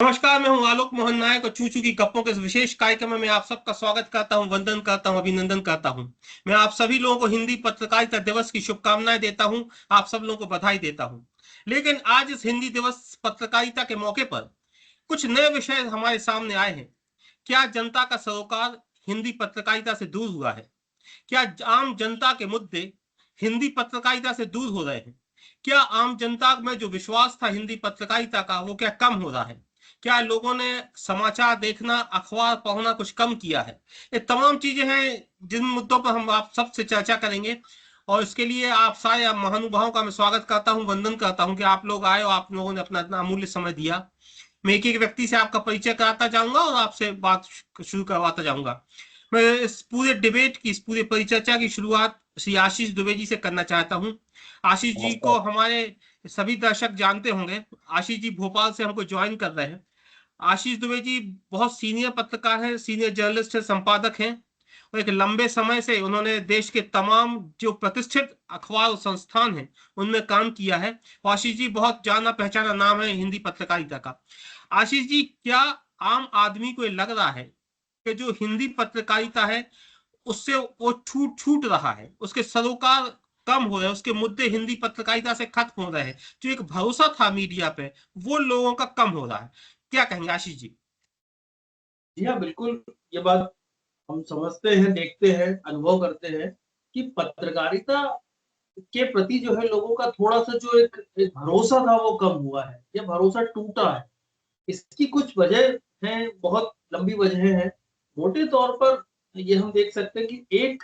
नमस्कार, मैं हूं आलोक मोहन नायक और चू चू की गप्पों के इस विशेष कार्यक्रम में मैं आप सबका स्वागत करता हूं, वंदन करता हूं, अभिनंदन करता हूं। मैं आप सभी लोगों को हिंदी पत्रकारिता दिवस की शुभकामनाएं देता हूं। आप सब लोगों को बधाई देता हूं। लेकिन आज इस हिंदी दिवस पत्रकारिता के मौके पर कुछ नए विषय हमारे सामने आए हैं। क्या जनता का सरोकार हिंदी पत्रकारिता से दूर हुआ है? क्या आम जनता के मुद्दे हिंदी पत्रकारिता से दूर हो रहे हैं? क्या आम जनता में जो विश्वास था हिंदी पत्रकारिता का, वो क्या कम हो रहा है? क्या लोगों ने समाचार देखना, अखबार पढ़ना कुछ कम किया है? ये तमाम चीजें हैं जिन मुद्दों पर हम आप सबसे चर्चा करेंगे। और इसके लिए आप सारे महानुभावों का मैं स्वागत करता हूं, वंदन करता हूं कि आप लोग आए और आप लोगों ने अपना इतना अमूल्य समय दिया। मैं एक एक व्यक्ति से आपका परिचय कराता जाऊंगा और आपसे बात शुरू करवाता जाऊंगा। मैं इस पूरे डिबेट की, इस पूरे परिचर्चा की शुरुआत श्री आशीष दुबे जी से करना चाहता हूं। आशीष जी को नमस्कार। हमारे सभी दर्शक जानते होंगे। आशीष जी भोपाल से हमको ज्वाइन कर रहे हैं। आशीष दुबे जी बहुत सीनियर पत्रकार हैं, सीनियर जर्नलिस्ट हैं, संपादक हैं और एक लंबे समय से उन्होंने देश के तमाम जो प्रतिष्ठित अखबार और संस्थान हैं उनमें काम किया है। आशीष जी बहुत जाना पहचाना नाम है हिंदी पत्रकारिता का। आशीष जी, क्या आम आदमी को ये लग रहा है कि जो हिंदी पत्रकारिता है उससे वो छूट छूट रहा है, उसके सरोकार कम हो रहे हैं, उसके मुद्दे हिंदी पत्रकारिता से खत्म हो रहे हैं, जो एक भरोसा था मीडिया पे वो लोगों का कम हो रहा है? क्या कहेंगे आशीष जी? जी हाँ, बिल्कुल। ये बात हम समझते हैं, देखते हैं, अनुभव करते हैं कि पत्रकारिता के प्रति जो है लोगों का थोड़ा-सा जो एक भरोसा था वो कम हुआ है, या भरोसा टूटा है। इसकी कुछ वजह हैं, बहुत लंबी वजहें हैं। मोटे तौर पर ये हम देख सकते हैं कि एक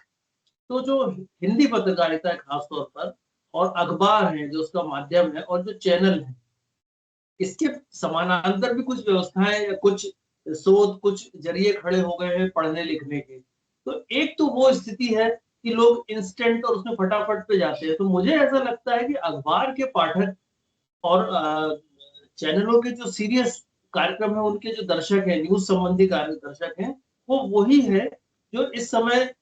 तो जो हिंदी पत्रकारिता है खास तौर पर, और अखबार है जो उसका माध्यम है, और जो चैनल है, इसके समानांतर भी कुछ व्यवस्थाएँ या कुछ शोध, कुछ ज़रिए खड़े हो गए हैं पढ़ने-लिखने के। तो एक तो वो स्थिति है कि लोग इंस्टेंट और उसमें फटाफट पे जाते हैं। तो मुझे ऐसा लगता है कि अखबार के पाठक और चैनलों के जो सीरियस कार्यक्रम हैं, उनके जो दर्शक हैं, न्यूज़ संबंधी कार्य दर्शक हैं, वो वही है जो इस समय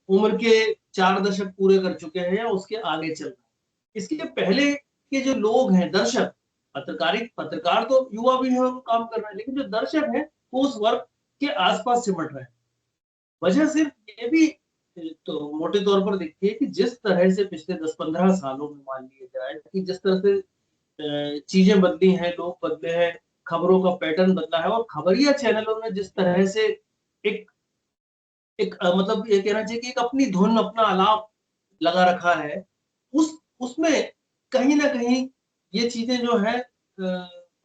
उम्र के 4 दशक पूरे कर चुके हैं या उसके आगे चल रहे हैं। इसके पहले के जो लोग हैं, दर्शक, पत्रकार तो युवा भी है और काम कर रहे हैं, लेकिन जो दर्शक हैं, वो उस वर्ग के आस-पास सिमट रहे हैं। वजह सिर्फ ये भी तो मोटे तौर पर देखिए कि जिस तरह से पिछले 10-15 सालों में मान लिया जाए कि जिस तरह से चीज़ें बदली हैं, लोग बदले हैं, खबरों का पैटर्न बदला है, और खबरिया चैनलों ने जिस तरह से एक एक मतलब ये कहना चाहिए कि एक अपनी धुन, अपना आलाप लगा रखा है, उसमें कहीं न कहीं ये चीज़ें जो हैं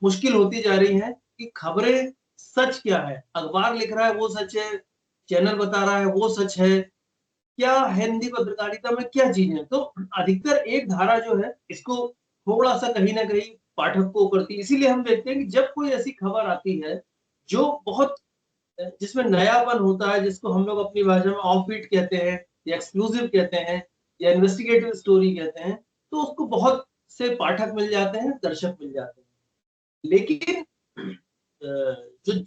मुश्किल होती जा रही हैं कि खबरें सच क्या है? अखबार लिख रहा है वो सच है, चैनल बता रहा है वो सच है, क्या है हिंदी पत्रकारिता में क्या चीज़ है? तो अधिकतर एक धारा जो है इसको थोड़ा-सा कहीं न कहीं पाठक को करती है। इसीलिए हम देखते हैं कि जब कोई ऐसी खबर आती है, जो बहुत जिसमें नयापन होता है, जिसको हम लोग अपनी भाषा में ऑफ बीट कहते हैं या एक्सक्लूसिव कहते हैं या इन्वेस्टिगेटिव स्टोरी कहते हैं, तो उसको बहुत से पाठक मिल जाते हैं, दर्शक मिल जाते हैं। लेकिन जो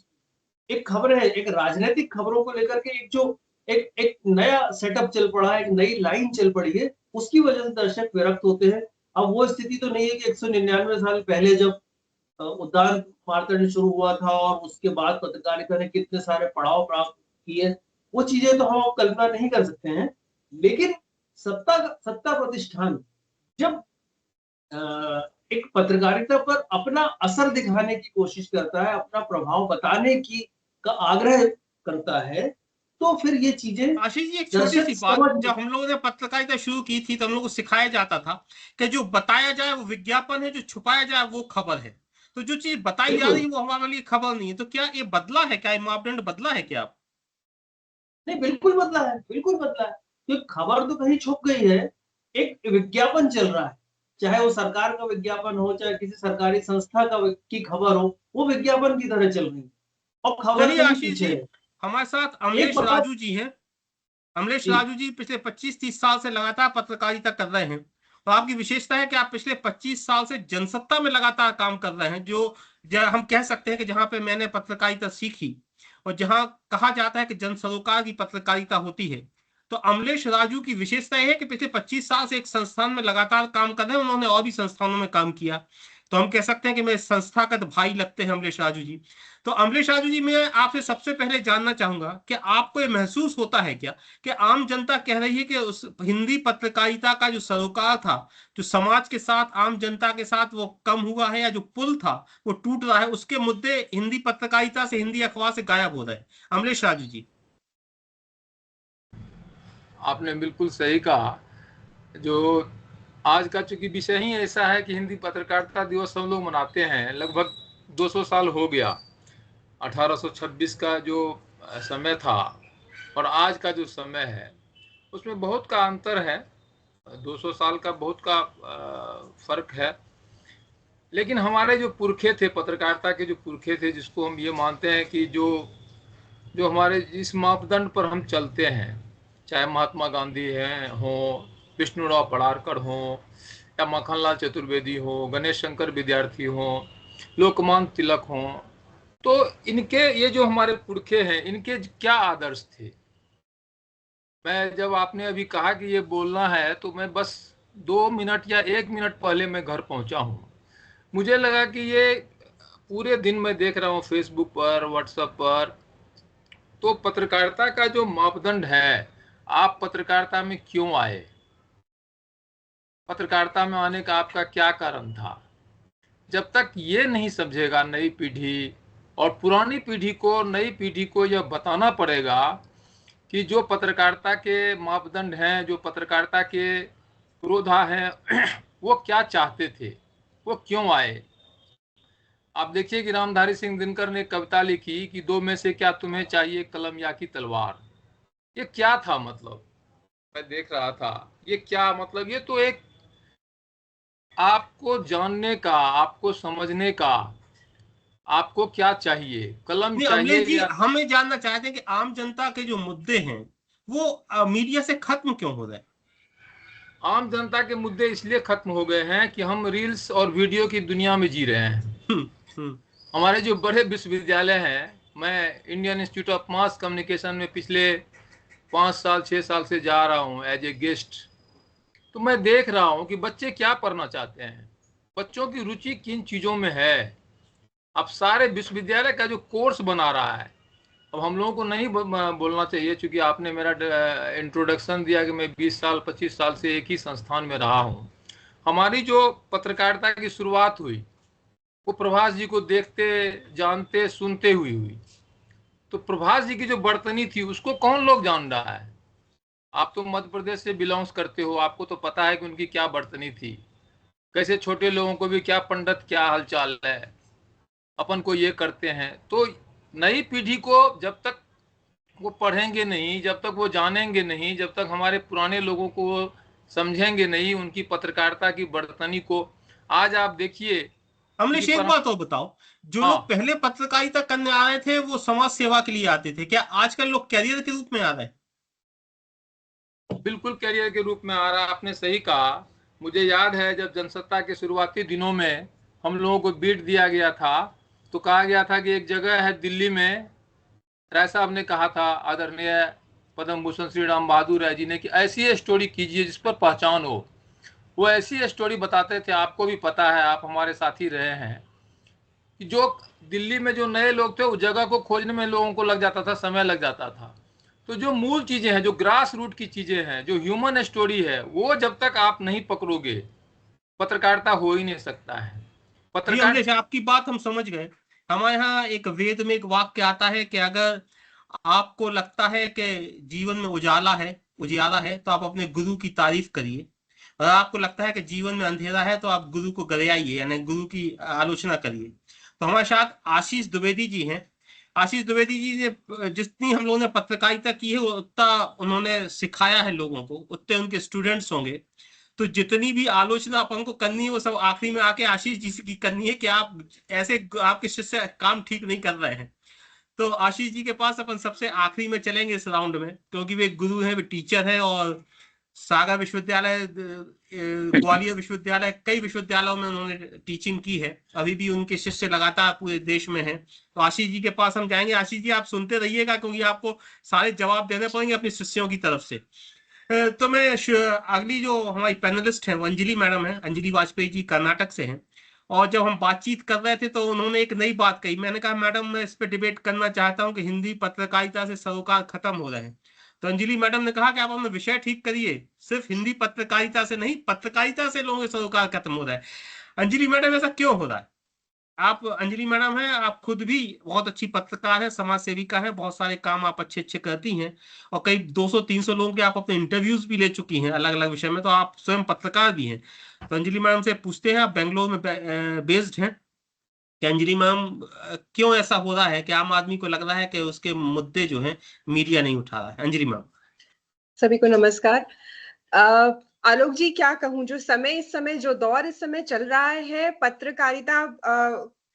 एक खबर है, एक राजनैतिक खबरों को लेकर के एक जो एक एक नया सेटअप चल पड़ा है, एक नई लाइन चल पड़ी है, उसकी वजह से दर्शक विरक्त होते हैं। अब वो स्थिति तो नहीं है कि 199 साल पहले जब उद्यान मार्तंड शुरू हुआ था और उसके बाद पत्रकारिता ने कितने सारे पड़ाव प्राप्त किए, वो चीजें तो हम अब कल्पना नहीं कर सकते हैं। लेकिन सत्ता प्रतिष्ठान जब एक पत्रकारिता पर अपना असर दिखाने की कोशिश करता है, अपना प्रभाव बताने की का आग्रह करता है, तो फिर ये चीजें आशीष जी, एक छोटी सी दर्शक बात, समझ जब हम लोगों ने पत्रकारिता शुरू की थी तो हम लोग को सिखाया जाता था कि जो बताया जाए वो विज्ञापन है, जो छुपाया जाए वो खबर है। तो जो चीज बताई जा रही बिल्कुल। है वो हमारे लिए खबर नहीं है। तो क्या ये बदला है? क्या ये मापदंड बदला है क्या? नहीं, बिल्कुल बदला है, बिल्कुल बदला है। क्योंकि खबर तो कहीं छुप गई है, एक विज्ञापन चल रहा है। चाहे वो सरकार का विज्ञापन हो, चाहे किसी सरकारी संस्था का की खबर हो, वो विज्ञापन की तरह चल रही है और खबर चलिए कहीं आशीष पीछे जी, है। हमारे साथ एक अमलेश बात। राजू जी हैं। अमलेश जी। राजू जी पिछले 25-30 साल से लगातार पत्रकारिता कर रहे हैं और आपकी विशेषता है कि आप पिछले 25 साल से जनसत्ता में लगातार काम कर रहे हैं, जो हम कह सकते हैं कि जहां पे मैंने पत्रकारिता सीखी और जहां कहा जाता है कि जन सरोकार की पत्रकारिता होती है। तो अमलेश राजू की विशेषता यह है कि पिछले 25 साल से एक संस्थान में लगातार काम कर रहे हैं। उन्होंने और भी संस्थानों में काम किया। तो हम कह सकते हैं कि मेरे संस्थागत भाई लगते हैं अमलेश राजू जी। तो अमलेश राजू जी, मैं आपसे सबसे पहले जानना चाहूंगा कि आपको ये महसूस होता है क्या कि आम जनता कह रही है कि उस हिंदी पत्रकारिता का जो सरोकार था, जो समाज के साथ, आम जनता के साथ, वो कम हुआ है, या जो पुल था वो टूट रहा है, उसके मुद्दे हिंदी पत्रकारिता से, हिंदी अखबार से गायब हो रहे हैं। अमलेश राजू जी। आपने बिल्कुल सही कहा। जो आज का चूंकि विषय ही ऐसा है कि हिंदी पत्रकारिता दिवस हम लोग मनाते हैं, लगभग 200 साल हो गया। 1826 का जो समय था और आज का जो समय है उसमें बहुत का अंतर है। 200 साल का बहुत का फर्क है। लेकिन हमारे जो पुरखे थे, पत्रकारिता के जो पुरखे थे, जिसको हम ये मानते हैं कि जो जो हमारे जिस मापदंड पर हम चलते हैं, चाहे महात्मा गांधी हैं हो, विष्णुराव पडारकर हो, या मक्खनलाल चतुर्वेदी हो, गणेश शंकर विद्यार्थी हो, लोकमान्य तिलक हो, तो इनके ये जो हमारे पुरखे हैं, इनके क्या आदर्श थे। मैं जब आपने अभी कहा कि ये बोलना है, तो मैं बस 2 मिनट या 1 मिनट पहले मैं घर पहुंचा हूँ। मुझे लगा कि ये पूरे दिन मैं देख रहा हूँ फेसबुक पर, व्हाट्सएप पर, तो पत्रकारिता का जो मापदंड है, आप पत्रकारिता में क्यों आए, पत्रकारिता में आने का आपका क्या कारण था, जब तक ये नहीं समझेगा नई पीढ़ी, और पुरानी पीढ़ी को, नई पीढ़ी को यह बताना पड़ेगा कि जो पत्रकारिता के मापदंड हैं, जो पत्रकारिता के पुरोधा हैं, वो क्या चाहते थे, वो क्यों आए। आप देखिए कि रामधारी सिंह दिनकर ने कविता लिखी कि दो में से क्या तुम्हें चाहिए, कलम या की तलवार। ये क्या था मतलब, मैं देख रहा था, ये क्या मतलब, ये तो एक आपको जानने का, आपको समझने का, आपको क्या चाहिए, कलम नहीं चाहिए अमलेश जी, या। हम ये जानना चाहते हैं कि आम जनता के जो मुद्दे हैं वो मीडिया से खत्म क्यों हो रहे हैं? आम जनता के मुद्दे इसलिए खत्म हो गए हैं कि हम रील्स और वीडियो की दुनिया में जी रहे हैं। हम्म। हम्म। हमारे जो बड़े विश्वविद्यालय हैं, मैं Indian institute of mass communication में पिछले 5 साल 6 साल से जा रहा हूँ एज ए गेस्ट। तो मैं देख रहा हूँ कि बच्चे क्या पढ़ना चाहते हैं, बच्चों की रुचि किन चीज़ों में है। अब सारे विश्वविद्यालय का जो कोर्स बना रहा है, अब हम लोगों को नहीं बोलना चाहिए, चूंकि आपने मेरा इंट्रोडक्शन दिया कि मैं 20 साल 25 साल से एक ही संस्थान में रहा हूँ। हमारी जो पत्रकारिता की शुरुआत हुई वो प्रभास जी को देखते, जानते, सुनते हुई। तो प्रभास जी की जो बर्तनी थी उसको कौन लोग जान रहा है। आप तो मध्य प्रदेश से बिलोंग्स करते हो, आपको तो पता है कि उनकी क्या बर्तनी थी, कैसे छोटे लोगों को भी क्या पंडित, क्या हालचाल है, अपन को ये करते हैं। तो नई पीढ़ी को जब तक वो पढ़ेंगे नहीं, जब तक वो जानेंगे नहीं, जब तक हमारे पुराने लोगों को वो समझेंगे नहीं, उनकी पत्रकारिता की बर्तनी को। आज आप देखिए कि अमलेश, एक बात और बताओ, जो लोग हाँ, पहले पत्रकारिता करने आ रहे थे वो समाज सेवा के लिए आते थे, क्या आजकल लोग कैरियर के रूप में आ रहे हैं? बिल्कुल करियर के रूप में आ रहा, आपने सही कहा। मुझे याद है जब जनसत्ता के शुरुआती दिनों में हम लोगों को बीट दिया गया था, तो कहा गया था कि एक जगह है दिल्ली में, राय साहब ने कहा था, आदरणीय पद्म भूषण श्री राम बहादुर राय जी ने, कि ऐसी स्टोरी कीजिए जिस पर पहचान हो। वो ऐसी स्टोरी बताते थे, आपको भी पता है, आप हमारे साथी रहे हैं, कि जो दिल्ली में जो नए लोग थे उस जगह को खोजने में लोगों को लग जाता था, समय लग जाता था। तो जो मूल चीजें हैं, जो ग्रास रूट की चीजें हैं, जो ह्यूमन स्टोरी है, वो जब तक आप नहीं पकड़ोगे, पत्रकारिता हो ही नहीं सकता है। जी पत्रकार अमलेश, आपकी बात हम समझ गए। हमारे यहाँ एक वेद में एक वाक्य आता है कि अगर आपको लगता है कि जीवन में उजाला है, उजियारा है, तो आप अपने गुरु की तारीफ करिए। और आपको लगता है कि जीवन में अंधेरा है, तो आप गुरु को गरियाइए, यानी गुरु की आलोचना करिए। तो हमारे साथ आशीष द्विवेदी जी हैं। आशीष द्विवेदी जी ने, जितनी हम लोगों ने पत्रकारिता की है, उतना उन्होंने सिखाया है लोगों को, उतने उनके स्टूडेंट्स होंगे। तो जितनी भी आलोचना अपन को करनी है वो सब आखिरी में आके आशीष जी की करनी है कि आप ऐसे, आपके शिष्य काम ठीक नहीं कर रहे हैं। तो आशीष जी के पास अपन सबसे आखिरी में चलेंगे इस राउंड में, क्योंकि वे गुरु हैं, वे टीचर हैं, और सागर विश्वविद्यालय, ग्वालियर विश्वविद्यालय, कई विश्वविद्यालयों में उन्होंने टीचिंग की है। अभी भी उनके शिष्य लगातार पूरे देश में हैं। तो आशीष जी के पास हम जाएंगे। आशीष जी, आप सुनते रहिएगा, क्योंकि आपको सारे जवाब देने पड़ेंगे अपने शिष्यों की तरफ से। तो मैं अगली जो हमारी पैनलिस्ट हैं वो अंजलि मैडम है, अंजलि वाजपेयी जी कर्नाटक से हैं। और जब हम बातचीत कर रहे थे तो उन्होंने एक नई बात कही। मैंने कहा मैडम मैं इस पे डिबेट करना चाहता हूँ कि हिंदी पत्रकारिता से सरोकार खत्म हो रहे हैं। तो अंजलि मैडम ने कहा कि आप अपना विषय ठीक करिए, सिर्फ हिंदी पत्रकारिता से नहीं, पत्रकारिता से लोगों के सरोकार खत्म हो रहा है। अंजलि मैडम ऐसा क्यों हो रहा है? आप अंजलि मैडम हैं, आप खुद भी बहुत अच्छी पत्रकार हैं, समाज सेविका हैं, बहुत सारे काम आप अच्छे अच्छे करती हैं और कई 200-300 लोगों के आप अपने इंटरव्यूज भी ले चुकी हैं अलग अलग विषय में, तो आप स्वयं पत्रकार भी हैं। तो अंजलि मैडम से पूछते हैं, आप बेंगलोर में बेस्ड हैं, कि अंजलि मैम क्यों ऐसा हो रहा है कि आम आदमी को लग रहा है कि उसके मुद्दे जो हैं मीडिया नहीं उठा रहा है? अंजलि मैम। सभी को नमस्कार। आलोक जी, क्या कहूं, जो समय इस समय जो दौर इस समय चल रहा है, पत्रकारिता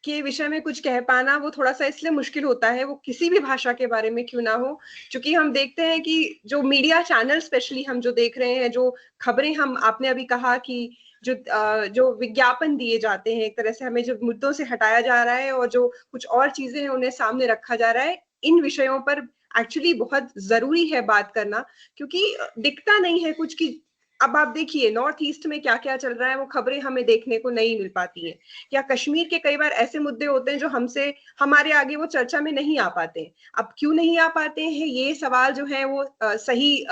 के विषय में कुछ कह पाना वो थोड़ा सा इसलिए मुश्किल होता है, वो किसी भी भाषा के बारे में क्यों ना हो, क्योंकि हम देखते हैं कि जो मीडिया चैनल स्पेशली हम जो देख रहे हैं, जो खबरें हम, आपने अभी कहा कि जो विज्ञापन दिए जाते हैं, एक तरह से हमें जो मुद्दों से हटाया जा रहा है और जो कुछ और चीजें हैं उन्हें सामने रखा जा रहा है, इन विषयों पर एक्चुअली बहुत जरूरी है बात करना, क्योंकि दिखता नहीं है कुछ की। अब आप देखिए नॉर्थ ईस्ट में क्या क्या चल रहा है, वो खबरें हमें देखने को नहीं मिल पाती हैं, या कश्मीर के कई बार ऐसे मुद्दे होते हैं जो हमसे, हमारे आगे वो चर्चा में नहीं आ पाते हैं। अब क्यों नहीं आ पाते हैं, ये सवाल जो है वो सही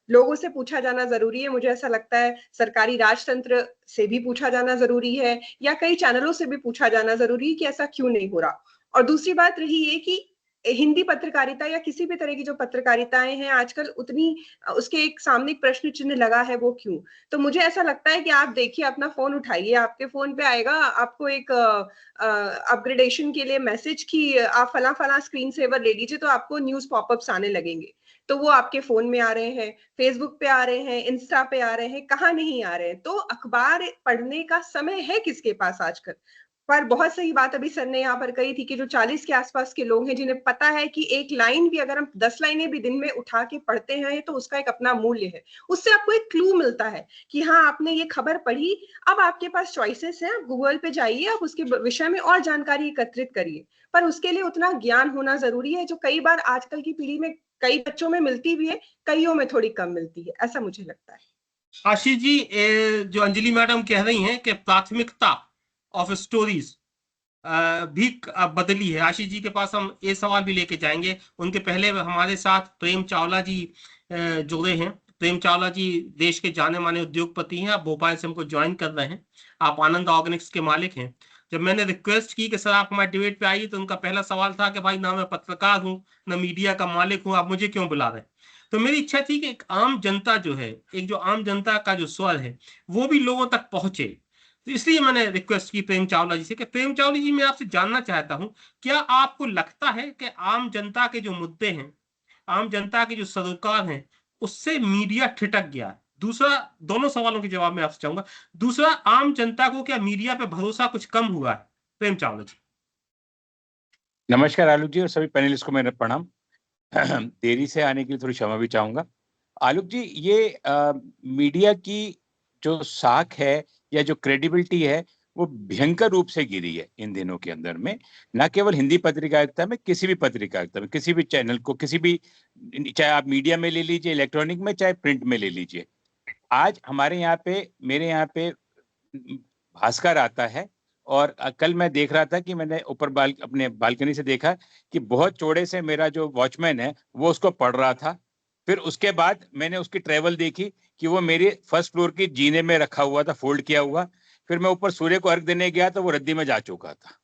लोगों से पूछा जाना जरूरी है। मुझे ऐसा लगता है सरकारी राजतंत्र से भी पूछा जाना जरूरी है, या कई चैनलों से भी पूछा जाना जरूरी है कि ऐसा क्यों नहीं हो रहा। और दूसरी बात रही ये कि हिंदी पत्रकारिता या किसी भी तरह की जो पत्रकारिताएं हैं आजकल, उतनी उसके एक सामने एक प्रश्न चिन्ह लगा है, वो क्यों? तो मुझे ऐसा लगता है कि आप देखिए, अपना फोन उठाइए, आपके फोन पे आएगा आपको एक अपग्रेडेशन के लिए मैसेज कि आप फला फला स्क्रीन सेवर ले लीजिए, तो आपको न्यूज पॉपअप्स आने लगेंगे। तो वो आपके फोन में आ रहे हैं, फेसबुक पे आ रहे हैं, इंस्टा पे आ रहे हैं, कहाँ नहीं आ रहे हैं। तो अखबार पढ़ने का समय है किसके पास आजकल? पर बहुत सही बात अभी सर ने यहाँ पर कही थी कि जो 40 के आसपास के लोग हैं, जिन्हें पता है कि एक लाइन भी अगर हम 10 लाइनें भी दिन में उठा के पढ़ते हैं तो उसका एक अपना मूल्य है, उससे आपको एक क्लू मिलता है कि हाँ आपने ये खबर पढ़ी। अब आपके पास चॉइसेस हैं, आप गूगल पे जाइए, आप उसके विषय में और जानकारी एकत्रित करिए, पर उसके लिए उतना ज्ञान होना जरूरी है, जो कई बार आजकल की पीढ़ी में कई बच्चों में मिलती भी है, कईयों में थोड़ी कम मिलती है, ऐसा मुझे लगता है। आशीष जी, जो अंजलि मैडम कह रही हैं कि प्राथमिकता ऑफ स्टोरीज भी बदली है। आशीष जी के पास हम ये सवाल भी लेके जाएंगे। उनके पहले हमारे साथ प्रेम चावला जी जुड़े हैं। प्रेम चावला जी देश के जाने माने उद्योगपति हैं, आप भोपाल से हमको ज्वाइन कर रहे हैं। आप आनंद ऑर्गेनिक्स के मालिक हैं। जब मैंने रिक्वेस्ट की कि सर आप हमारे डिबेट पे आइए, तो उनका पहला सवाल था कि भाई ना मैं पत्रकार हूँ, ना मीडिया का मालिक हूँ, आप मुझे क्यों बुला रहे हैं? तो मेरी इच्छा थी कि एक आम जनता जो है, एक जो आम जनता का जो स्वर है, वो भी लोगों तक पहुंचे। तो इसलिए मैंने रिक्वेस्ट की प्रेम चावला जी से कि प्रेम चावला जी, मैं आपसे जानना चाहता हूं, क्या आपको लगता है कि आम जनता के जो मुद्दे हैं, आम जनता के जो सरोकार हैं, उससे मीडिया ठिठक गया है? दूसरा, दोनों सवालों के जवाब मैं आपसे चाहूंगा। दूसरा, आम जनता को क्या मीडिया पे भरोसा कुछ कम हुआ है? प्रेम चावला जी। नमस्कार आलोक जी और सभी पैनलिस्ट को मेरा प्रणाम। देरी से आने के लिए थोड़ी क्षमा भी चाहूंगा। आलोक जी, ये मीडिया की जो साख है या जो क्रेडिबिलिटी है, वो भयंकर रूप से गिरी है इन दिनों के अंदर में। न केवल हिंदी पत्रकारिता में, किसी भी पत्रकारिता में, किसी भी चैनल को, किसी भी, चाहे आप मीडिया में ले लीजिए, इलेक्ट्रॉनिक में, चाहे प्रिंट में ले लीजिए। आज हमारे यहाँ पे, मेरे यहाँ पे भास्कर आता है, और कल मैं देख रहा था कि मैंने ऊपर अपने बालकनी से देखा कि बहुत चौड़े से मेरा जो वॉचमैन है वो उसको पढ़ रहा था। फिर उसके बाद मैंने उसकी ट्रेवल देखी कि वो मेरे फर्स्ट फ्लोर की जीने में रखा हुआ था, फोल्ड किया हुआ। फिर मैं ऊपर सूर्य को अर्घ देने गया तो वो रद्दी में जा चुका था।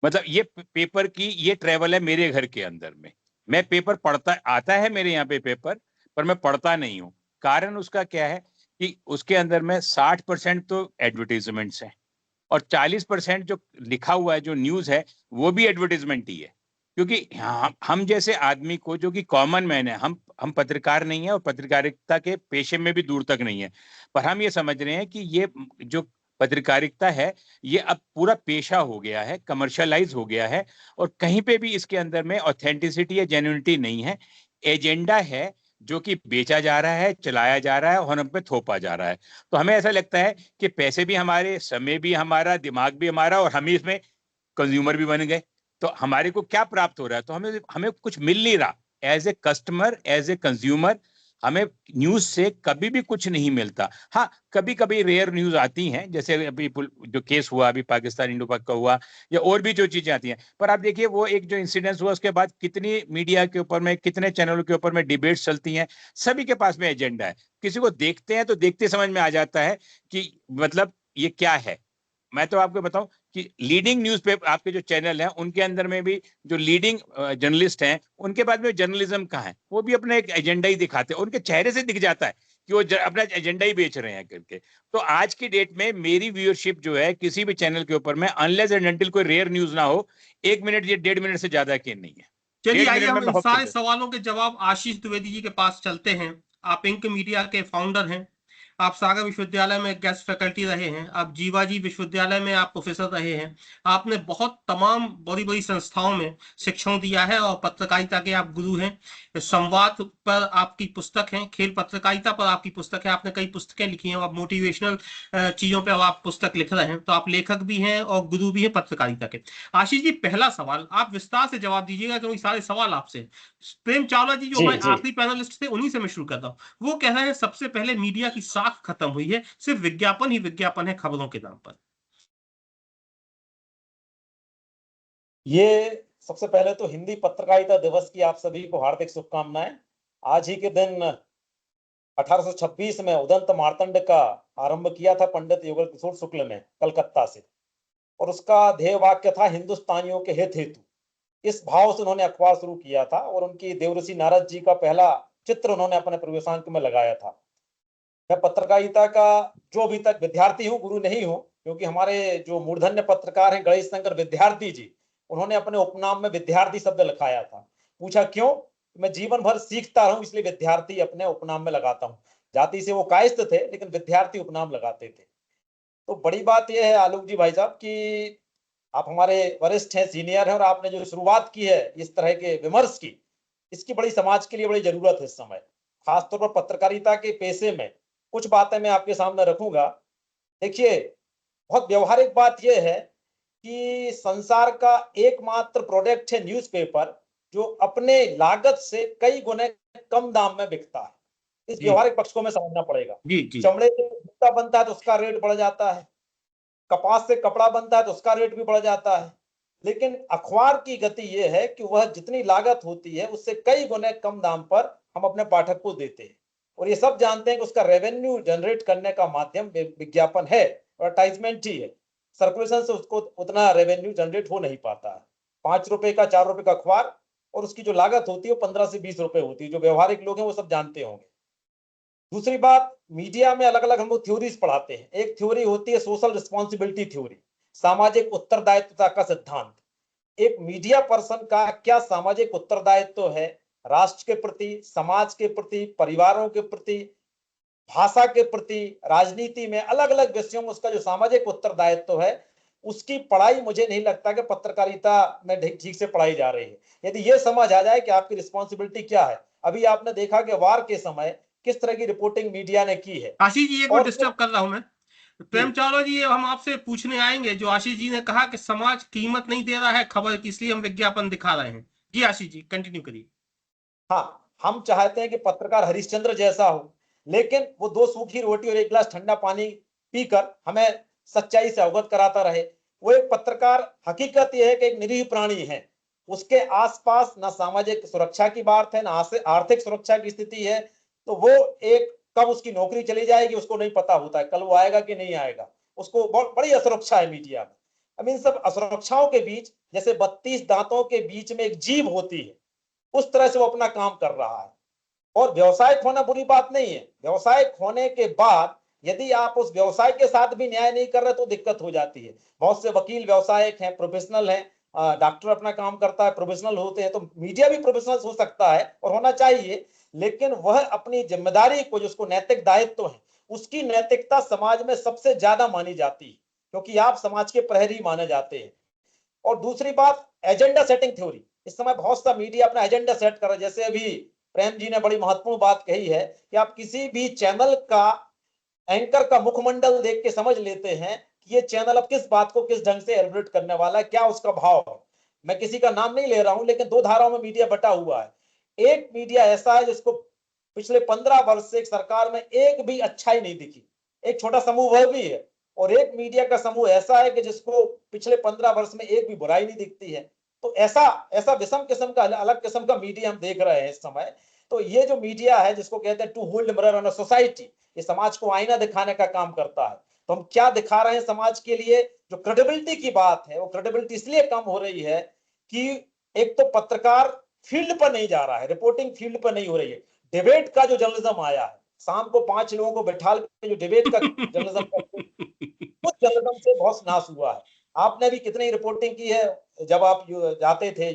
मतलब ये पेपर की ये ट्रेवल है मेरे घर के अंदर में। मैं पेपर पढ़ता, आता है मेरे यहाँ पे पेपर, पर मैं पढ़ता नहीं हूँ। कारण उसका क्या है कि उसके अंदर में 60% तो एडवर्टीजमेंट्स हैं, और 40% जो लिखा हुआ है, जो न्यूज है, वो भी एडवर्टीजमेंट ही है। क्योंकि हम जैसे आदमी को, जो कि कॉमन मैन है, हम पत्रकार नहीं है और पत्रकारिता के पेशे में भी दूर तक नहीं है, पर हम ये समझ रहे हैं कि ये जो पत्रकारिता है, ये अब पूरा पेशा हो गया है, कमर्शियलाइज हो गया है, और कहीं पे भी इसके अंदर में ऑथेंटिसिटी या जेन्युइनिटी नहीं है। एजेंडा है जो कि बेचा जा रहा है, चलाया जा रहा है और हम पे थोपा जा रहा है। तो हमें ऐसा लगता है कि पैसे भी हमारे, समय भी हमारा, दिमाग भी हमारा, और हम इसमें कंज्यूमर भी बन गए। तो हमारे को क्या प्राप्त हो रहा है? तो हमें कुछ मिल नहीं रहा। As a customer, as a consumer, हमें न्यूज से कभी भी कुछ नहीं मिलता। हाँ, कभी कभी रेयर न्यूज आती हैं, जैसे अभी जो केस हुआ अभी पाकिस्तान इंडो पाक का हुआ, या और भी जो चीजें आती हैं, पर आप देखिए वो एक जो इंसिडेंस हुआ उसके बाद कितनी मीडिया के ऊपर में, कितने चैनलों के ऊपर में डिबेट्स चलती हैं, सभी के पास में एजेंडा है। किसी को देखते हैं तो देखते समझ में आ जाता है कि मतलब ये क्या है। मैं तो आपको बताऊं कि लीडिंग न्यूज़पेपर आपके जो चैनल हैं उनके अंदर में भी जो लीडिंग जर्नलिस्ट हैं उनके बाद में जर्नलिज्म का है, वो भी अपना एक एजेंडा ही दिखाते हैं, उनके चेहरे से दिख जाता है कि वो अपना एजेंडा ही बेच रहे हैं करके। तो आज की डेट में मेरी व्यूअरशिप जो है किसी भी चैनल के ऊपर में, अनलेस एंड अनटिल कोई रेयर न्यूज ना हो, 1 मिनट या 1.5 मिनट से ज्यादा की नहीं है। चलिए 1.5 आइए मिनट में हम मैं इन सारे बहुत सवालों के जवाब आशीष द्विवेदी जी के पास चलते हैं। आप इंक मीडिया के फाउंडर हैं, आप सागर विश्वविद्यालय में गेस्ट फैकल्टी रहे हैं, आप जीवाजी विश्वविद्यालय में आप प्रोफेसर रहे हैं, आपने बहुत तमाम बड़ी बड़ी संस्थाओं में शिक्षण दिया है और पत्रकारिता के आप गुरु हैं। संवाद पर आपकी पुस्तक है, खेल पत्रकारिता पर आपकी पुस्तक है, आपने कई पुस्तकें लिखी हैं, आप मोटिवेशनल चीजों पर आप पुस्तक लिख रहे हैं, तो आप लेखक भी हैं और गुरु भी हैं पत्रकारिता के। आशीष जी, पहला सवाल आप विस्तार से जवाब दीजिएगा क्योंकि सारे सवाल आपसे। प्रेम चावला जी जो जी हमारे जी आखिरी पैनलिस्ट थे उन्हीं से मैं शुरू करता हूँ। वो कह रहे हैं सबसे पहले मीडिया की साख खत्म हुई है, सिर्फ विज्ञापन ही विज्ञापन है खबरों के नाम पर। ये सबसे पहले तो हिंदी पत्रकारिता दिवस की आप सभी को हार्दिक शुभकामनाएं। आज ही के दिन 1826 में उदंत मार्तंड का आरंभ किया था पंडित युगल किशोर शुक्ल ने कलकत्ता से, और उसका ध्येय वाक्य था हिंदुस्तानियों के हित हेतु। इस भाव से उन्होंने अखबार शुरू किया था और उनकी देवऋषि नारद जी का पहला चित्र उन्होंने अपने प्रवेशांक में लगाया था। मैं पत्रकारिता का जो अभी तक विद्यार्थी हूँ, गुरु नहीं हूँ, क्योंकि हमारे जो मूर्धन्य पत्रकार हैं गणेश शंकर विद्यार्थी जी, उन्होंने अपने उपनाम में विद्यार्थी शब्द लिखाया था। पूछा क्यों? मैं जीवन भर सीखता रहूं इसलिए विद्यार्थी अपने उपनाम में लगाता हूँ। जाति से वो कायस्थ थे लेकिन विद्यार्थी उपनाम लगाते थे। तो बड़ी बात यह है आलोक जी भाई साहब कि आप हमारे वरिष्ठ हैं, सीनियर हैं, और आपने जो शुरुआत की है इस तरह के विमर्श की, इसकी बड़ी समाज के लिए बड़ी जरूरत है इस समय। खासतौर पर पत्रकारिता के पेशे में कुछ बातें मैं आपके सामने रखूंगा। देखिए, बहुत व्यवहारिक बात यह है कि संसार का एकमात्र प्रोडक्ट है न्यूज़पेपर, जो अपने लागत से कई गुने कम दाम में बिकता है। इस जी व्यवहारिक पक्ष को में समझना पड़ेगा। जी जी चमड़े से जूता बनता है तो उसका रेट बढ़ जाता है, कपास से कपड़ा बनता है तो उसका रेट भी बढ़ जाता है। लेकिन अखबार की गति यह है कि वह जितनी लागत होती है उससे कई गुने कम दाम पर हम अपने पाठक को देते हैं, और ये सब जानते हैं कि उसका रेवेन्यू जनरेट करने का माध्यम विज्ञापन है, एडवर्टाइजमेंट ही है। सर्कुलेशन से उसको उतना रेवेन्यू जनरेट हो नहीं पाता है। 5 रुपए का 4 रुपए का अखबार, और उसकी जो लागत होती है वो 15 से 20 रुपए होती है। जो व्यवहारिक लोग हैं वो सब जानते होंगे। दूसरी बात, मीडिया में अलग अलग हम लोग थ्योरीज पढ़ाते हैं। एक थ्योरी होती है सोशल रिस्पॉन्सिबिलिटी थ्योरी, सामाजिक उत्तरदायित्वता का सिद्धांत। एक मीडिया पर्सन का क्या सामाजिक उत्तरदायित्व है, राष्ट्र के प्रति, समाज के प्रति, परिवारों के प्रति, भाषा के प्रति, राजनीति में अलग अलग विषयों में उसका जो सामाजिक उत्तरदायित्व है, उसकी पढ़ाई मुझे नहीं लगता कि पत्रकारिता में ठीक से पढ़ाई जा रही है। यदि ये समझ आ जाए कि आपकी रिस्पॉन्सिबिलिटी क्या है। अभी आपने देखा कि वार के समय किस तरह की रिपोर्टिंग मीडिया ने की है। आशीष जी, एक बार और डिस्टर्ब कर रहा हूं मैं। प्रेम चावला जी, ये हम आपसे पूछने आएंगे जो आशीष जी ने कहा कि समाज कीमत नहीं दे रहा है खबर की, इसलिए हम विज्ञापन दिखा रहे हैं। जी आशीष जी, कंटिन्यू करिए। हाँ, हम चाहते हैं कि पत्रकार हरिश्चंद्र जैसा हो, लेकिन वो 2 सूखी रोटी और 1 गिलास ठंडा पानी पीकर हमें सच्चाई से अवगत कराता रहे। वो एक पत्रकार, हकीकत यह है कि एक निरीह प्राणी है। उसके आसपास ना सामाजिक सुरक्षा की बात है, ना आर्थिक सुरक्षा की स्थिति है। तो वो एक, कब उसकी नौकरी चली जाएगी उसको नहीं पता होता है, कल वो आएगा कि नहीं आएगा। उसको बहुत बड़ी असुरक्षा है मीडिया में। अब इन सब असुरक्षाओं के बीच, जैसे 32 दांतों के बीच में एक जीभ होती है, उस तरह से वो अपना काम कर रहा है। और व्यवसायिक होना बुरी बात नहीं है। व्यवसायिक होने के बाद यदि आप उस व्यवसाय के साथ भी न्याय नहीं कर रहे तो दिक्कत हो जाती है। बहुत से वकील व्यवसायिक हैं, प्रोफेशनल हैं, डॉक्टर अपना काम करता है, प्रोफेशनल होते हैं। तो मीडिया भी प्रोफेशनल हो सकता है और होना चाहिए, लेकिन वह अपनी जिम्मेदारी को, जिसको नैतिक दायित्व है, उसकी नैतिकता समाज में सबसे ज्यादा मानी जाती है, क्योंकि आप समाज के प्रहरी माने जाते हैं। और दूसरी बात, एजेंडा सेटिंग थ्योरी। इस समय बहुत सा मीडिया अपना एजेंडा सेट कर रहा है। जैसे अभी प्रेम जी ने बड़ी महत्वपूर्ण बात कही है कि आप किसी भी चैनल का एंकर का मुखमंडल देख के समझ लेते हैं कि ये चैनल अब किस बात को किस ढंग से एलिब्रेट करने वाला है, क्या उसका भाव है। मैं किसी का नाम नहीं ले रहा हूं, लेकिन 2 धाराओं में मीडिया बटा हुआ है। एक मीडिया ऐसा है जिसको पिछले 15 वर्ष से एक सरकार में एक भी अच्छाई नहीं दिखी। एक छोटा समूह वह भी है, और एक मीडिया का समूह ऐसा है कि जिसको पिछले 15 वर्ष में एक भी बुराई नहीं दिखती है। तो ऐसा विषम किस्म का, अलग किस्म का मीडिया हम देख रहे हैं इस समय। तो ये जो मीडिया है, जिसको कहते हैं to hold mirror on a society, ये समाज को आईना दिखाने का काम करता है। तो हम क्या दिखा रहे हैं समाज के लिए? जो क्रेडिबिलिटी की बात है, वो क्रेडिबिलिटी इसलिए कम हो रही है कि एक तो पत्रकार फील्ड पर नहीं जा रहा है, रिपोर्टिंग फील्ड पर नहीं हो रही है। डिबेट का जो जर्नलिज्म आया है, शाम को 5 लोगों को बैठा के जो डिबेट का जर्नलिज्म उस जर्नलिज्म से बहुत नाश हुआ है। आपने भी कितनी रिपोर्टिंग की है जब आप जाते थे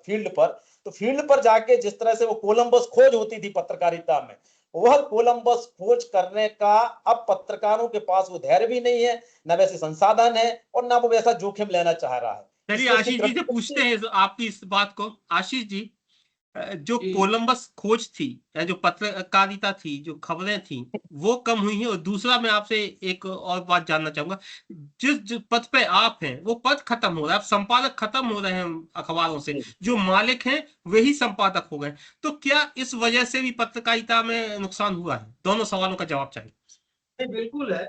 फील्ड पर, तो फील्ड पर जाके जिस तरह से वो कोलंबस खोज होती थी पत्रकारिता में, वह कोलंबस खोज करने का अब पत्रकारों के पास वो धैर्य भी नहीं है, न वैसे संसाधन है, और न वो वैसा जोखिम लेना चाह रहा है। चलिए आशीष जी से पूछते हैं आपकी इस बात को। आशीष जी, जो कोलंबस खोज थी या जो पत्रकारिता थी, जो खबरें थी, वो कम हुई है। और दूसरा मैं आपसे एक और बात जानना चाहूंगा, जिस पद पे आप हैं वो पद खत्म हो रहा है, अब संपादक खत्म हो रहे हैं अखबारों से, जो मालिक हैं वही संपादक हो गए। तो क्या इस वजह से भी पत्रकारिता में नुकसान हुआ है? दोनों सवालों का जवाब चाहिए। बिल्कुल है।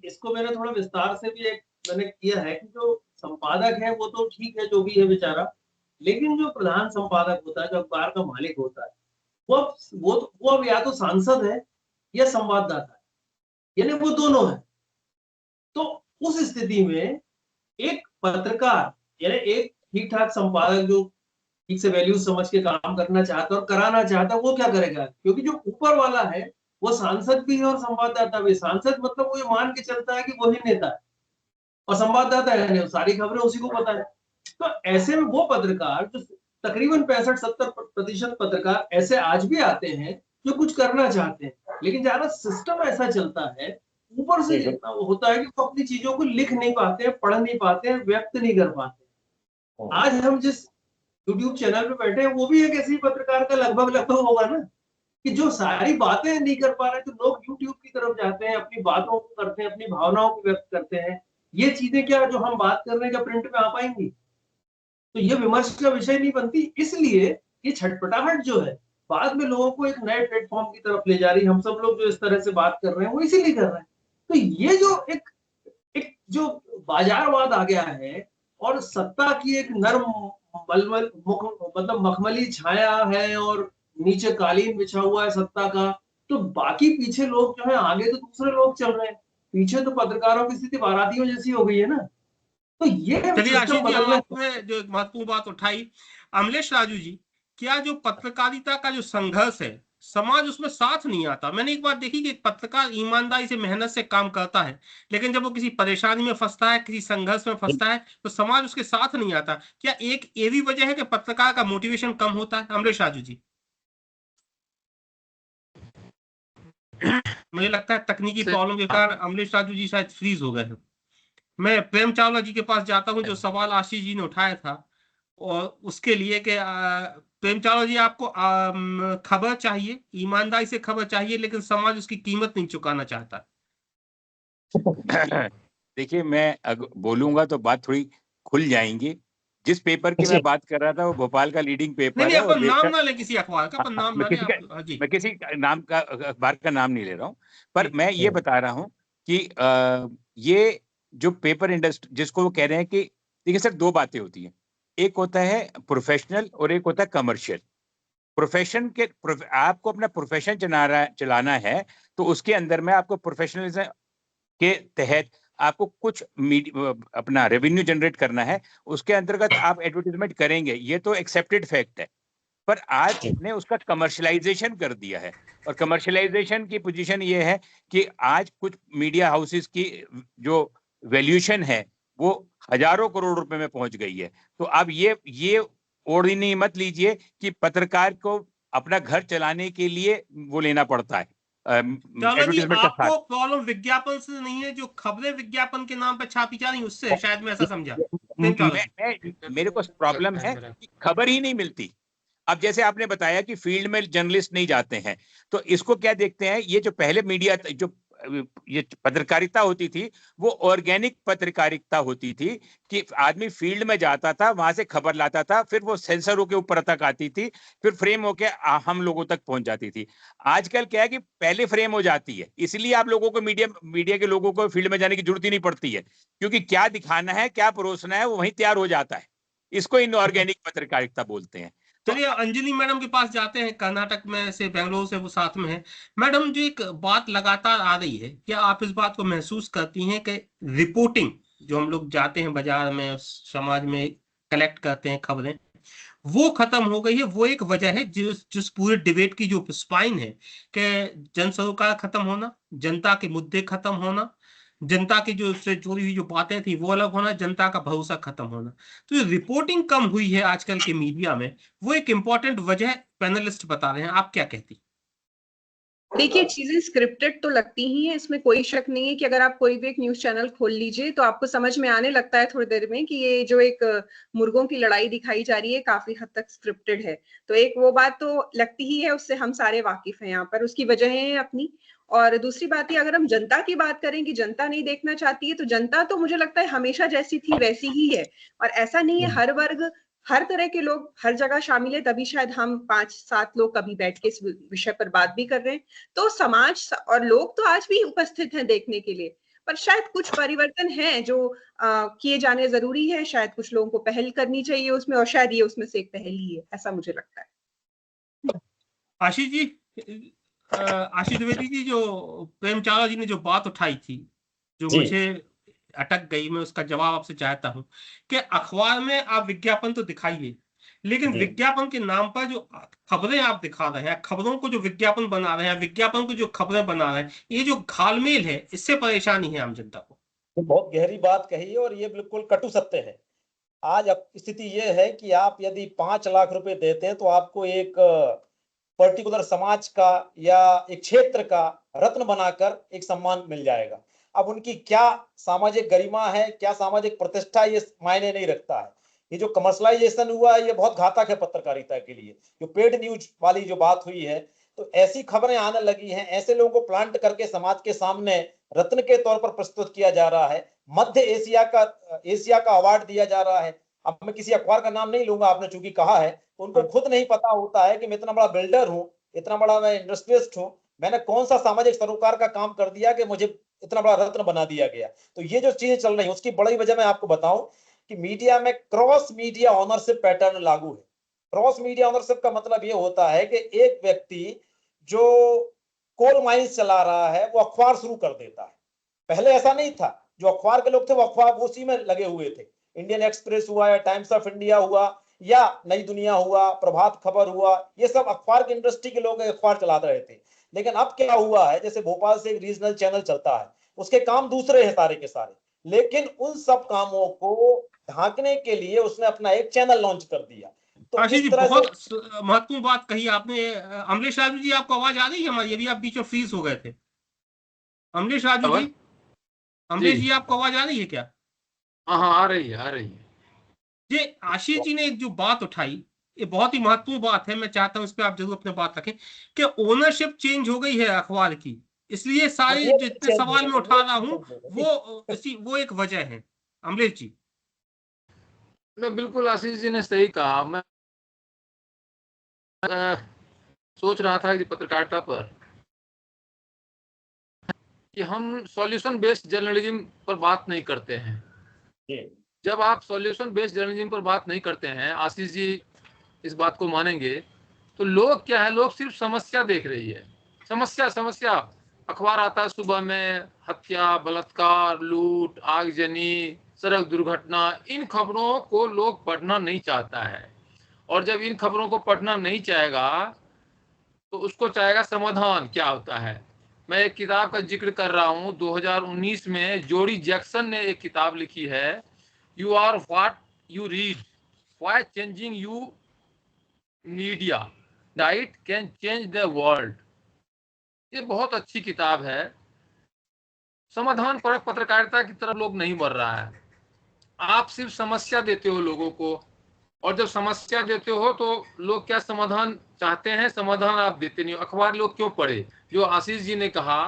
इसको मैंने थोड़ा विस्तार से भी मैंने किया है कि जो संपादक है वो तो ठीक है, जो भी है बेचारा, लेकिन जो प्रधान संपादक होता है, जो अखबार का मालिक होता है, वो अब या तो सांसद है या संवाददाता है, यानी वो दोनों है। तो उस स्थिति में एक पत्रकार, यानी एक ठीक ठाक संपादक जो ठीक से वैल्यू समझ के काम करना चाहता है और कराना चाहता है, वो क्या करेगा? क्योंकि जो ऊपर वाला है वो सांसद भी है और संवाददाता भी। सांसद मतलब वो ये मान के चलता है कि वही नेता है, और संवाददाता है, सारी खबरें उसी को पता है। तो ऐसे में वो पत्रकार जो तकरीबन 65-70% पत्रकार ऐसे आज भी आते हैं जो कुछ करना चाहते हैं, लेकिन ज्यादा सिस्टम ऐसा चलता है ऊपर से जितना वो होता है कि वो अपनी चीजों को लिख नहीं पाते हैं, पढ़ नहीं पाते हैं, व्यक्त नहीं कर पाते। आज हम जिस यूट्यूब चैनल पे बैठे हैं वो भी एक ऐसी पत्रकार का लगभग होगा ना, कि जो सारी बातें नहीं कर पा रहे, तो लोग यूट्यूब की तरफ जाते हैं, अपनी बातों को करते हैं, अपनी भावनाओं को व्यक्त करते हैं। ये चीजें क्या जो हम बात कर रहे हैं क्या प्रिंट में आ पाएंगी? तो ये विमर्श का विषय नहीं बनती। इसलिए ये छटपटाहट जो है बाद में लोगों को एक नए प्लेटफॉर्म की तरफ ले जा रही है। हम सब लोग जो इस तरह से बात कर रहे हैं वो इसीलिए कर रहे हैं। तो ये जो एक जो बाजारवाद आ गया है और सत्ता की एक नर्म मतलब मखमली छाया है और नीचे कालीन बिछा हुआ है सत्ता का, तो बाकी पीछे लोग जो है, आगे तो दूसरे लोग चल रहे हैं, पीछे तो पत्रकारों की स्थिति बारातियों जैसी हो गई है ना। तो ये चलिए आशीष जी, आपने जो एक महत्वपूर्ण बात उठाई, अमलेश राजू जी, क्या जो पत्रकारिता का जो संघर्ष है, समाज उसमें साथ नहीं आता? मैंने एक बात देखी कि पत्रकार ईमानदारी से मेहनत से काम करता है, लेकिन जब वो किसी परेशानी में फंसता है, किसी संघर्ष में फंसता है, तो समाज उसके साथ नहीं आता। क्या एक ये भी वजह है कि पत्रकार का मोटिवेशन कम होता है? अमलेश राजू जी, मुझे लगता है तकनीकी प्रॉब्लम के कारण अमलेश राजू जी शायद फ्रीज हो गए हैं। मैं प्रेम चावला जी के पास जाता हूं, जो सवाल आशीष जी ने उठाया था, और उसके लिए कि प्रेम चावला जी, आपको खबर चाहिए, ईमानदारी से खबर चाहिए, लेकिन समाज उसकी कीमत नहीं चुकाना चाहता। देखिए, मैं बोलूंगा तो बात थोड़ी खुल जाएंगी। जिस पेपर की मैं बात कर रहा था वो भोपाल का लीडिंग पेपर नहीं, है। अपन नाम ना ले किसी अखबार का, अपन नाम ना ले। मैं किसी नाम का अखबार का नाम नहीं ले रहा हूँ, पर मैं ये बता रहा हूँ कि ये जो पेपर इंडस्ट्री जिसको वो कह रहे हैं कि देखिए सर, दो बातें होती हैं, एक होता है प्रोफेशनल और एक होता है कमर्शियल। प्रोफेशन के आपको अपना प्रोफेशन चलाना है, तो उसके अंदर में आपको प्रोफेशनलिज्म के तहत आपको कुछ अपना रेवेन्यू जनरेट करना है, उसके अंतर्गत आप एडवर्टाइजमेंट करेंगे, ये तो एक्सेप्टेड फैक्ट है। पर आज ने उसका कमर्शलाइजेशन कर दिया है, और कमर्शलाइजेशन की पोजीशन ये है कि आज कुछ मीडिया हाउसेस की जो वैल्यूएशन है वो हजारों करोड़ रुपए में पहुंच गई है। तो अब ये ओढ़नी मत लीजिए कि पत्रकार को अपना घर चलाने के लिए वो लेना पड़ता है। आपको प्रॉब्लम विज्ञापन से नहीं है, जो खबरें विज्ञापन के नाम पे छापी जा रही उससे, शायद मैं ऐसा समझा। मेरे को प्रॉब्लम है कि खबर ही नहीं मिलती। अब जैसे आपने बताया कि फील्ड में जर्नलिस्ट नहीं जाते हैं, तो इसको क्या देखते हैं, ये जो पहले मीडिया जो ये पत्रकारिता होती थी वो ऑर्गेनिक पत्रकारिता होती थी कि आदमी फील्ड में जाता था, वहां से खबर लाता था, फिर वो सेंसरों के ऊपर तक आती थी, फिर फ्रेम होके हम लोगों तक पहुंच जाती थी। आजकल क्या है कि पहले फ्रेम हो जाती है, इसलिए आप लोगों को मीडिया के लोगों को फील्ड में जाने की जरूरत ही नहीं पड़ती है, क्योंकि क्या दिखाना है क्या परोसना है वो वहीं तैयार हो जाता है। इसको इनऑर्गेनिक पत्रकारिता बोलते हैं। तो चलिए अंजलि मैडम के पास जाते हैं, कर्नाटक में से, बेंगलोर से वो साथ में है। मैडम, जो एक बात लगातार आ रही है, क्या आप इस बात को महसूस करती हैं कि रिपोर्टिंग जो हम लोग जाते हैं बाजार में, समाज में कलेक्ट करते हैं खबरें, वो खत्म हो गई है? वो एक वजह है जिस पूरे डिबेट की जो स्पाइन है कि जन सरोकार खत्म होना, जनता के मुद्दे खत्म होना, जनता की जो उससे जुड़ी हुई जो बातें थी वो अलग होना, जनता का भरोसा खत्म होना। तो ये रिपोर्टिंग कम हुई है आजकल के मीडिया में, वो एक इंपॉर्टेंट वजह पैनलिस्ट बता रहे हैं। आप क्या कहती? देखिए, चीजें स्क्रिप्टेड तो लगती ही हैं, इसमें कोई शक नहीं है कि अगर आप कोई भी एक न्यूज चैनल खोल लीजिए तो आपको समझ में आने लगता है थोड़ी देर में कि ये जो एक मुर्गों की लड़ाई दिखाई जा रही है काफी हद तक स्क्रिप्टेड है। तो एक वो बात तो लगती ही है, उससे हम सारे वाकिफ हैं यहाँ पर, उसकी वजह है अपनी। और दूसरी बात ये, अगर हम जनता की बात करें कि जनता नहीं देखना चाहती है, तो जनता तो मुझे लगता है हमेशा जैसी थी वैसी ही है। और ऐसा नहीं है, हर वर्ग, हर तरह के लोग हर जगह शामिल है, तभी शायद हम 5-7 लोग कभी बैठ के इस विषय पर बात भी कर रहे हैं। तो समाज और लोग तो आज भी उपस्थित हैं देखने के लिए, पर शायद कुछ परिवर्तन हैं जो किए जाने जरूरी है। शायद कुछ लोगों को पहल करनी चाहिए उसमें, और शायद ये उसमें से एक पहल ही है, ऐसा मुझे लगता है। आशीष जी, आशीष द्विवेदी जी, जो प्रेम चावला जी ने जो बात उठाई थी, जो जी। मुझे अटक गई, मैं उसका जवाब आपसे चाहता हूं कि अखबार में आप विज्ञापन तो दिखाइए, लेकिन जी। विज्ञापन के नाम पर जो खबरें आप दिखा रहे हैं, खबरों को जो विज्ञापन बना रहे हैं, विज्ञापन को जो खबरें बना रहे हैं, ये जो घालमेल है, इससे परेशानी है आम जनता को। तो बहुत गहरी बात कही है और ये बिल्कुल कटु सत्य है। आज अब स्थिति ये है कि आप यदि 5 लाख रुपए देते हैं तो आपको एक पर्टिकुलर समाज का या एक क्षेत्र का रत्न बनाकर एक सम्मान मिल जाएगा। अब उनकी क्या सामाजिक गरिमा है, क्या सामाजिक प्रतिष्ठा, ये मायने नहीं रखता है। ये जो कमर्शलाइजेशन हुआ है ये बहुत घातक है पत्रकारिता के लिए। जो पेड न्यूज वाली जो बात हुई है, तो ऐसी खबरें आने लगी हैं, ऐसे लोगों को प्लांट करके समाज के सामने रत्न के तौर पर प्रस्तुत किया जा रहा है। मध्य एशिया का अवार्ड दिया जा रहा है। अब मैं किसी अखबार का नाम नहीं लूंगा, आपने चूंकि कहा है, तो उनको खुद नहीं पता होता है कि मैं इतना बड़ा बिल्डर हूं, इतना बड़ा मैं इंडस्ट्रियलिस्ट हूं, मैंने कौन सा सामाजिक सरोकार का काम कर दिया कि मुझे इतना बड़ा रत्न बना दिया गया। तो ये जो चीजें चल रही है उसकी बड़ी वजह मैं आपको बताऊं कि मीडिया में क्रॉस मीडिया ऑनरशिप पैटर्न लागू है। क्रॉस मीडिया ऑनरशिप का मतलब ये होता है कि एक व्यक्ति जो कोल माइंस चला रहा है वो अखबार शुरू कर देता है। पहले ऐसा नहीं था, जो अखबार के लोग थे वो अखबार उसी में लगे हुए थे। इंडियन एक्सप्रेस हुआ या टाइम्स ऑफ इंडिया हुआ या नई दुनिया हुआ, प्रभात खबर हुआ, ये सब अखबार की इंडस्ट्री के लोग अखबार चलाते रहे थे। लेकिन अब क्या हुआ है, जैसे भोपाल से एक रीजनल चैनल चलता है, उसके काम दूसरे हैं सारे के सारे, लेकिन उन सब कामों को ढांकने के लिए उसने अपना एक चैनल लॉन्च कर दिया। तो आशीष जी, इस तरह से बहुत महत्वपूर्ण बात कही आपने। अमलेश राजू जी, आपको आवाज आ रही है हमारी? अभी आप बीच में फ्रीज हो गए थे। अमलेश राजू जी, अमलेश जी। जी, आपको आवाज आ रही है क्या? हाँ हाँ, आ रही है, आ रही है। ये आशीष जी ने एक जो बात उठाई, ये बहुत ही महत्वपूर्ण बात है। मैं चाहता हूं इस पर आप जरूर अपने बात रखें कि ओनरशिप चेंज हो गई है अखबार की, इसलिए सारे जितने सवाल मैं उठा रहा हूं वो एक वजह है। अमलेश जी, मैं बिल्कुल, आशीष जी ने सही कहा। मैं सोच रहा था कि पत्रकारिता पर कि हम सॉल्यूशन बेस्ड जर्नलिज्म पर बात नहीं करते हैं। जब आप सॉल्यूशन बेस्ड जर्नलिज्म पर बात नहीं करते हैं, आशीष जी इस बात को मानेंगे, तो लोग क्या है, लोग सिर्फ समस्या देख रही है। समस्या समस्या, अखबार आता है सुबह में, हत्या, बलात्कार, लूट, आगजनी, सड़क दुर्घटना, इन खबरों को लोग पढ़ना नहीं चाहता है। और जब इन खबरों को पढ़ना नहीं चाहेगा तो उसको चाहेगा समाधान क्या होता है। मैं एक किताब का जिक्र कर रहा हूँ, 2019 में जोडी जैक्सन ने एक किताब लिखी है, you are what you read, why changing you media diet can change the world. ये बहुत अच्छी किताब है। समाधान परक पत्रकारिता की तरफ लोग नहीं बढ़ रहा है। आप सिर्फ समस्या देते हो लोगों को, और जब समस्या देते हो तो लोग क्या समाधान चाहते हैं, समाधान आप देते नहीं हो। अखबार लोग क्यों पढ़े? जो आशीष जी ने कहा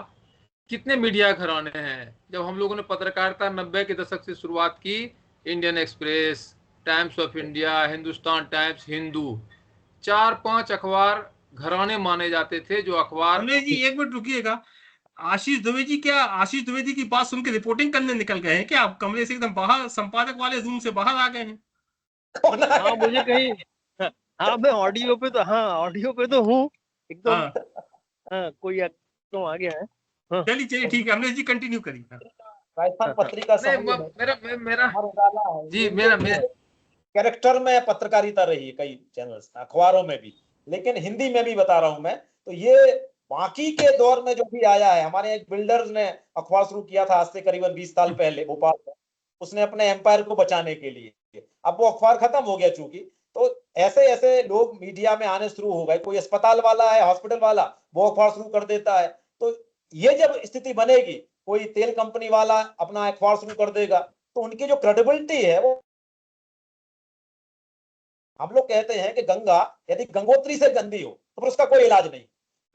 कितने मीडिया घराने हैं। जब हम लोगों ने पत्रकारिता 90 के दशक से शुरुआत की, Indian express, times of India, Hindustan times, Hindu, 4-5 अखबार घराने माने जाते थे, जो अखबार अमरेश जी एक मिनट रुकिएगा। आशीष द्विवेदी, क्या आशीष द्विवेदी की बात सुन के रिपोर्टिंग करने निकल गए हैं क्या? आप कमरे से एकदम बाहर, संपादक वाले रूम से बाहर आ गए हैं? कौन है? हाँ मुझे कहीं, हाँ मैं ऑडियो पे तो, हाँ ऑडियो पे तो हूँ एकदम। हाँ हाँ कोई तो आ गया है। हाँ चलिए चलिए ठीक है, अमरेश जी कंटिन्यू करिए। हाँ। राजस्थान पत्रिका नहीं, समूह है, मेरा अमर उजाला है, जी, ये मेरा कैरेक्टर में पत्रकारिता रही है कई चैनल्स अखबारों में भी, लेकिन हिंदी में भी बता रहा हूं मैं। तो ये बाकी के दौर में जो भी आया है, हमारे एक बिल्डर्स ने अखबार शुरू किया था आज से करीबन 20 साल पहले भोपाल में, उसने अपने एम्पायर को बचाने के लिए। अब वो अखबार खत्म हो गया चूंकि, तो ऐसे ऐसे लोग मीडिया में आने शुरू हो गए। कोई अस्पताल वाला है, हॉस्पिटल वाला, वो अखबार शुरू कर देता है। तो ये जब स्थिति बनेगी, कोई तेल कंपनी वाला अपना अखबार शुरू कर देगा, तो उनकी जो क्रेडिबिलिटी है वो, हम लोग कहते हैं कि गंगा यदि गंगोत्री से गंदी हो तो फिर उसका कोई इलाज नहीं।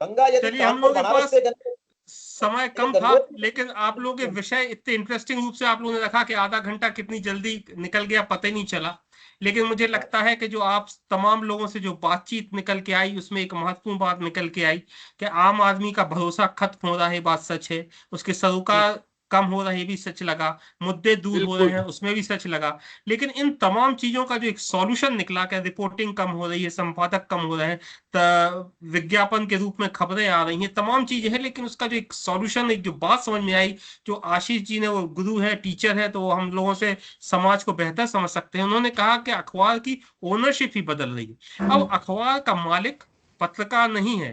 गंगा यदि चलिए, हम कानपुर लोगों के बनारस पास से गंदी, समय कम था, गंगोत्री, लेकिन आप लोगों के विषय इतने इंटरेस्टिंग रूप से आप लोगों ने रखा कि आधा घंटा कितनी जल्दी निकल गया पता ही नहीं चला। लेकिन मुझे लगता है कि जो आप तमाम लोगों से जो बातचीत निकल के आई, उसमें एक महत्वपूर्ण बात निकल के आई कि आम आदमी का भरोसा खत्म हो रहा है, बात सच है। उसके सरोकार कम हो रहा है, ये भी सच लगा। मुद्दे दूर हो रहे हैं, उसमें भी सच लगा। लेकिन इन तमाम चीजों का जो एक सॉल्यूशन निकला कि रिपोर्टिंग कम हो रही है, संपादक कम हो रहे हैं, विज्ञापन के रूप में खबरें आ रही हैं, तमाम चीजें हैं, लेकिन उसका जो एक सॉल्यूशन, एक जो बात समझ में आई, जो आशीष जी ने, वो गुरु है, टीचर है, तो वो हम लोगों से समाज को बेहतर समझ सकते हैं। उन्होंने कहा कि अखबार की ओनरशिप ही बदल रही है। अब अखबार का मालिक पत्रकार नहीं है,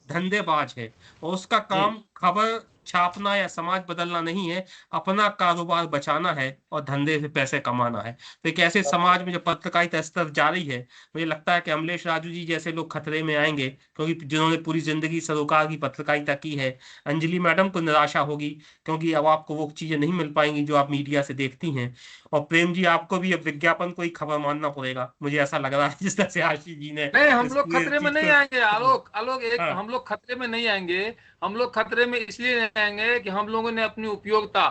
धंधेबाज है, और उसका काम खबर छापना या समाज बदलना नहीं है, अपना कारोबार बचाना है और धंधे से पैसे कमाना है। तो एक ऐसे समाज में जो पत्रकारिता स्तर जारी है, मुझे लगता है कि अमलेश राजू जी जैसे लोग खतरे में आएंगे, क्योंकि जिन्होंने पूरी जिंदगी सरोकार की पत्रकारिता की है। अंजलि मैडम को निराशा होगी, क्योंकि अब आपको वो चीजें नहीं मिल पाएंगी जो आप मीडिया से देखती हैं। और प्रेम जी, आपको भी अब विज्ञापन को ही खबर मानना पड़ेगा, मुझे ऐसा लग रहा है, जिस तरह से आशीष जी ने नहीं, हम इस लोग पूरे खतरे में चीज नहीं को। आएंगे आलोक। आलोक, एक हाँ हम लोग खतरे में नहीं आएंगे। हम लोग खतरे में इसलिए नहीं आएंगे कि हम लोगों ने अपनी उपयोगिता,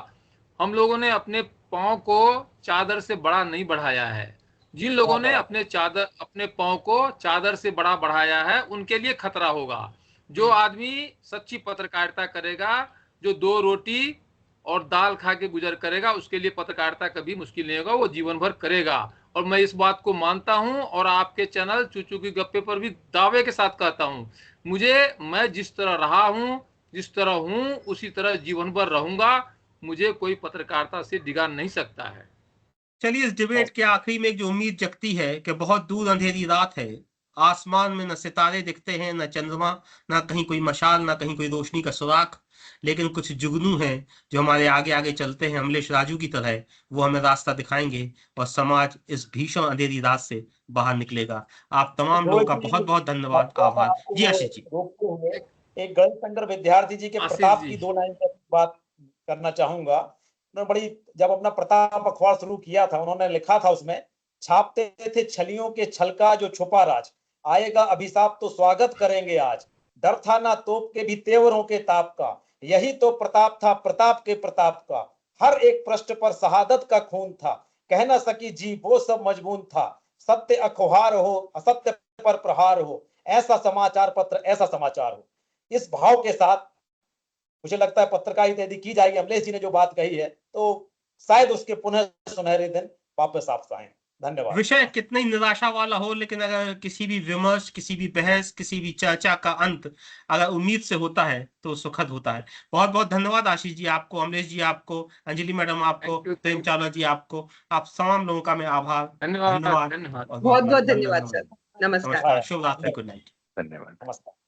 हम लोगों ने अपने पांव को चादर से बड़ा नहीं बढ़ाया है। जिन लोगों ने अपने पांव को चादर से बड़ा बढ़ाया है, उनके लिए खतरा होगा। जो आदमी सच्ची पत्रकारिता करेगा, जो 2 रोटी और दाल खा के गुजर करेगा, उसके लिए पत्रकारिता कभी मुश्किल नहीं होगा, वो जीवन भर करेगा। और मैं इस बात को मानता हूं, और आपके चैनल चूचू की गप्पे पर भी दावे के साथ कहता हूं, मैं जिस तरह रहा हूं, जिस तरह हूं, उसी तरह जीवन भर रहूंगा। मुझे कोई पत्रकारिता से डिगा नहीं सकता है। चलिए, इस डिबेट के आखिरी में एक जो उम्मीद जगती है कि बहुत दूर अंधेरी रात है, आसमान में न सितारे दिखते हैं, न चंद्रमा, न कहीं कोई मशाल, न कहीं कोई रोशनी का सुराग, लेकिन कुछ जुगनू हैं जो हमारे आगे आगे चलते हैं, अमलेश राजू की तरह। वो हमें रास्ता दिखाएंगे और समाज इस भीषण अंधेरी रात से बाहर निकलेगा। आप तमाम लोगों का बहुत बहुत धन्यवाद, आभार जी। आशीष जी, रोकते हुए एक गणेश शंकर विद्यार्थी जी के आशीष प्रताप जी, की 2 लाइन पर बात करना चाहूंगा। उन्होंने बड़ी, जब अपना प्रताप अखबार शुरू किया था, उन्होंने लिखा था उसमें, छापते थे छलियों के छल का जो छुपा राज, आएगा अभिशाप तो स्वागत करेंगे आज, डर था ना तोप के भी तेवरों के ताप का, यही तो प्रताप था प्रताप के प्रताप का, हर एक पृष्ठ पर शहादत का खून था, कह ना सकी जी वो सब मजबून था, सत्य अखबार हो असत्य पर प्रहार हो, ऐसा समाचार पत्र ऐसा समाचार हो। इस भाव के साथ मुझे लगता है पत्रकारिता यदि की जाएगी, अमलेश जी ने जो बात कही है, तो शायद उसके पुनः सुनहरे दिन वापस आप आए। धन्यवाद। विषय कितना ही निराशा वाला हो, लेकिन अगर किसी भी विमर्श, किसी भी बहस, किसी भी चर्चा का अंत अगर उम्मीद से होता है तो सुखद होता है। बहुत बहुत धन्यवाद आशीष जी आपको, अमलेश जी आपको, अंजलि मैडम आपको, प्रेम चावला जी आपको, आप तमाम लोगों का मैं आभार, धन्यवाद, धन्यवाद धन्यवाद। और बहुत बहुत धन्यवाद सर। नमस्कार। नमस्कार, शुभ रात्रि, गुड नाइट। धन्यवाद। नमस्कार।